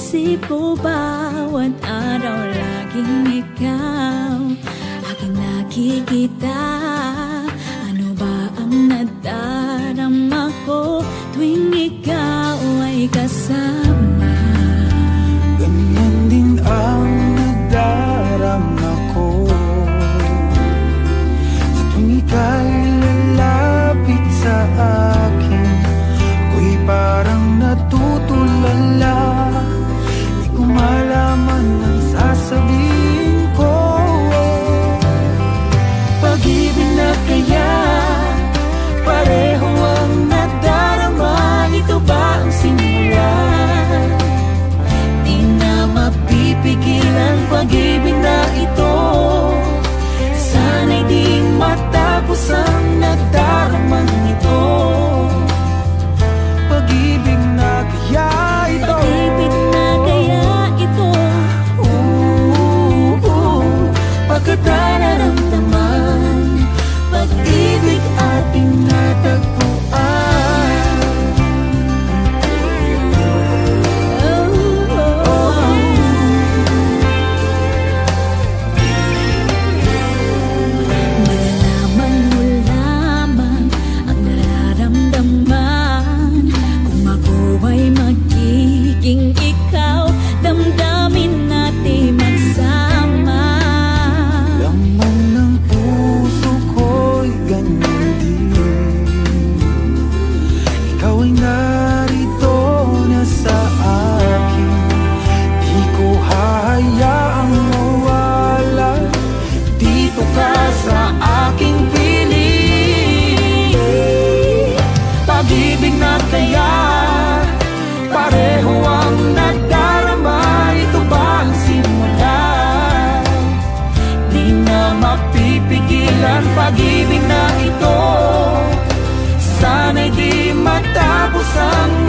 isip ko bawat araw laging ikaw aking nakikita. Ano ba ang nadarama ko tuwing ikaw ay kasama? Ganyan din ang nadarama ko sa tuwing ika'y lalapit sa akin. Ako'y parang natutulala, di ko malaman ang sasabihin ko. Pag-ibig na kaya pareho ang nadarama. Ito ba ang simula? Di na mapipigilan pag-ibig na ito. Sana'y di matapos ang nadaramang ito. Pag-ibig na kaya ito. Pag-ibig na kaya ito. Pagkat nararamdaman, pag-ibig ating natagpuan. Malalaman mo lamang ang nararamdaman. Kung ako ay magiging ikaw, damdamin natin magsama. Laman ng puso ko'y ganyan din. Ikaw ay narito na sa akin. Di ko hahayaang mawala. Dito ka sa aking piling. Pag-ibig na kaya pareho ang nadarama. Ito ba ang simula? Di na mapipigilan pag-ibig na ito. Sana'y di matapos ang